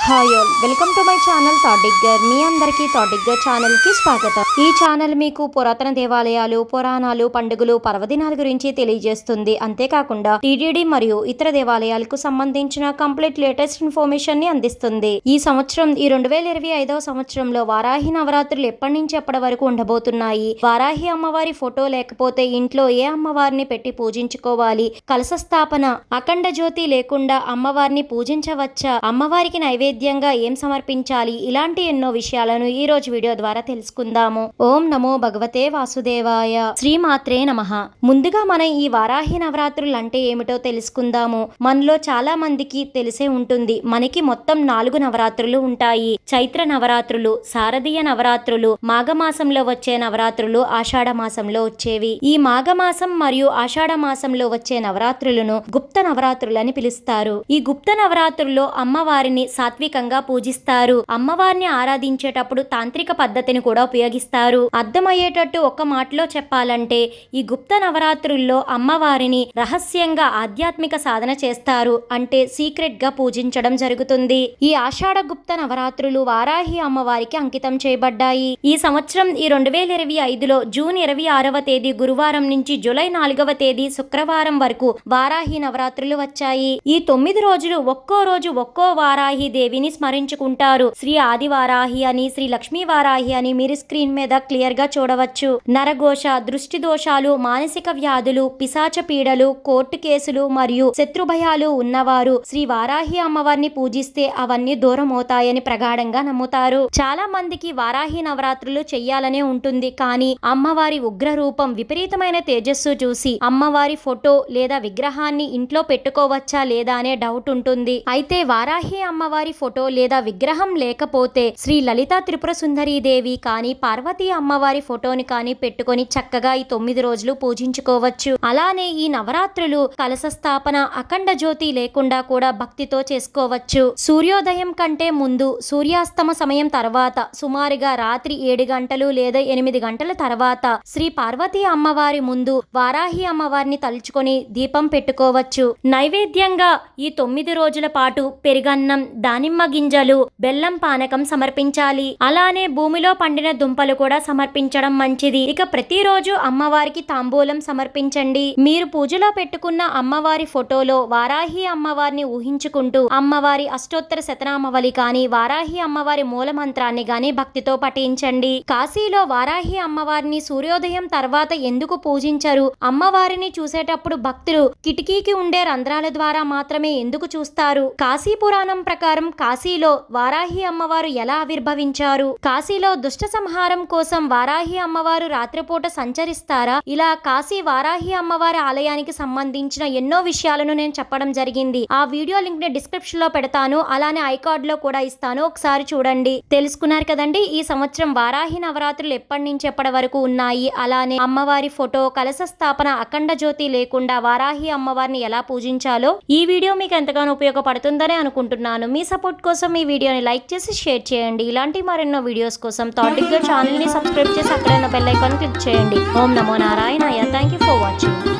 Hi all, welcome to my channel thought digger. మీ అందరికీ thought digger ఛానల్కి స్వాగతం. ఈ ఛానల్ మీకు పురాతన దేవాలయాలు, పురాణాలు, పండుగలు, పర్వదినాల గురించి తెలియజేస్తుంది. అంతేకాకుండా టీటీడీ మరియు ఇతర దేవాలయాలకు సంబంధించిన కంప్లీట్ లేటెస్ట్ ఇన్ఫర్మేషన్ ని అందిస్తుంది. ఈ సంవత్సరం 2025వ సంవత్సరంలో వారాహి నవరాత్రులు ఎప్పటి నుంచి ఎప్పటి వరకు ఉండబోతున్నాయి, వారాహి అమ్మవారి ఫోటో లేకపోతే ఇంట్లో ఏ అమ్మవారిని పెట్టి పూజించుకోవాలి, కలశ స్థాపన, అఖండ జ్యోతి లేకుండా అమ్మవారిని పూజించవచ్చా, అమ్మవారికి నైవేద్యంగా ఏం సమర్పించాలి, ఇలాంటి ఎన్నో విషయాలను ఈ రోజు వీడియో ద్వారా తెలుసుకుందాము. ఓం నమో భగవతే వాసుదేవాయ. శ్రీమాత్రే నమః. ముందుగా మనం ఈ వారాహి నవరాత్రులు అంటే ఏమిటో తెలుసుకుందాము. మనలో చాలా మందికి తెలిసే ఉంటుంది. మనకి మొత్తం 4 నవరాత్రులు ఉంటాయి. చైత్ర నవరాత్రులు, శారదీయ నవరాత్రులు, మాఘమాసంలో వచ్చే నవరాత్రులు, ఆషాఢ మాసంలో వచ్చేవి. ఈ మాఘమాసం మరియు ఆషాఢ మాసంలో వచ్చే నవరాత్రులను గుప్త నవరాత్రులని పిలుస్తారు. ఈ గుప్త నవరాత్రుల్లో అమ్మవారిని సాత్వికంగా పూజిస్తారు. అమ్మవారిని ఆరాధించేటప్పుడు తాంత్రిక పద్ధతిని కూడా ఉపయోగిస్తారు. అర్థమయ్యేటట్టు ఒక్క మాటలో చెప్పాలంటే ఈ గుప్త నవరాత్రుల్లో అమ్మవారిని రహస్యంగా ఆధ్యాత్మిక సాధన చేస్తారు. అంటే సీక్రెట్ గా పూజించడం జరుగుతుంది. ఈ ఆషాఢ గుప్త నవరాత్రులు వారాహి అమ్మవారికి అంకితం చేయబడ్డాయి. ఈ సంవత్సరం 2025లో జూన్ 26వ తేదీ గురువారం నుంచి జూలై 4వ తేదీ శుక్రవారం వరకు వారాహి నవరాత్రులు వచ్చాయి. ఈ 9 రోజులు ఒక్కో రోజు ఒక్కో వారాహి దేవిని స్మరించుకుంటారు. శ్రీ ఆది వారాహి అని, శ్రీ లక్ష్మీ వారాహి అని మీరు స్క్రీన్ మీద క్లియర్ గా చూడవచ్చు. నరఘోష, దృష్టి దోషాలు, మానసిక వ్యాధులు, పిశాచ పీడలు, కోర్టు కేసులు మరియు శత్రుభయాలు ఉన్నవారు శ్రీ వారాహి అమ్మవారిని పూజిస్తే అవన్నీ దూరం అవుతాయని ప్రగాఢంగా నమ్ముతారు. చాలా మందికి వారాహి నవరాత్రులు చెయ్యాలనే ఉంటుంది. కానీ అమ్మవారి ఉగ్ర రూపం, విపరీతమైన తేజస్సు చూసి అమ్మవారి ఫోటో లేదా విగ్రహాన్ని ఇంట్లో పెట్టుకోవచ్చా లేదా అనే డౌట్ ఉంటుంది. అయితే వారాహి అమ్మవారి ఫోటో లేదా విగ్రహం లేకపోతే శ్రీ లలితా త్రిపుర సుందరీ దేవి కానీ, పార్వతీ అమ్మవారి ఫోటోని కానీ పెట్టుకొని చక్కగా ఈ 9 రోజులు పూజించుకోవచ్చు. అలానే ఈ నవరాత్రులు కలశ స్థాపన, అఖండ జ్యోతి లేకుండా కూడా భక్తితో చేసుకోవచ్చు. సూర్యోదయం కంటే ముందు, సూర్యాస్తమ సమయం తర్వాత, సుమారుగా రాత్రి 7 గంటలు లేదా 8 గంటల తర్వాత శ్రీ పార్వతీ అమ్మవారి ముందు వారాహి అమ్మవారిని తలుచుకొని దీపం పెట్టుకోవచ్చు. నైవేద్యంగా ఈ 9 రోజుల పాటు పెరుగన్నం, దానిమ్మ గింజలు, బెల్లం పానకం సమర్పించాలి. అలానే భూమిలో పండిన దుంపలు కూడా సమర్పించడం మంచిది. ఇక ప్రతిరోజు అమ్మవారికి తాంబూలం సమర్పించండి. మీరు పూజలో పెట్టుకున్న అమ్మవారి ఫోటోలో వారాహి అమ్మవారిని ఊహించుకుంటూ అమ్మవారి అష్టోత్తర శతనామవళి కానీ, వారాహి అమ్మవారి మూల మంత్రాన్ని గాని భక్తితో పఠించండి. కాశీలో వారాహి అమ్మవారిని సూర్యోదయం తర్వాత ఎందుకు పూజించరు? అమ్మవారిని చూసేటప్పుడు భక్తులు కిటికీకి ఉండే రంధ్రాల ద్వారా మాత్రమే ఎందుకు చూస్తారు? కాశీ పురాణం ప్రకారం కాశీలో వారాహి అమ్మవారు ఎలా ఆవిర్భవించారు? కాశీలో దుష్ట సంహారం కోసం వారాహి అమ్మవారు రాత్రిపూట సంచరిస్తారా? ఇలా కాశీ వారాహి అమ్మవారి ఆలయానికి సంబంధించిన ఎన్నో విషయాలను నేను చెప్పడం జరిగింది. ఆ వీడియో లింక్ ని డిస్క్రిప్షన్ లో పెడతాను. అలానే ఐకార్డ్ లో కూడా ఇస్తాను, ఒకసారి చూడండి. తెలుసుకున్నారు కదండి ఈ సంవత్సరం వారాహి నవరాత్రులు ఎప్పటి నుంచి ఎప్పటి వరకు ఉన్నాయి, అలానే అమ్మవారి ఫోటో, కలశ స్థాపన, అఖండ జ్యోతి లేకుండా వారాహి అమ్మవారిని ఎలా పూజించాలో. ఈ వీడియో మీకు ఎంతగానో ఉపయోగపడుతుందని అనుకుంటున్నాను. మీ సపోర్ట్ కోసం ఈ వీడియోని లైక్ చేసి షేర్ చేయండి. ఇలాంటి మరెన్నో వీడియోస్ కోసం థాట్ డిగ్గర్ ఛానల్ ని సబ్స్క్రైబ్ చేసి అక్కడ ఉన్న బెల్ ఐకాన్ క్లిక్ చేయండి. ఓం నమో నారాయణాయ. Thank you for watching.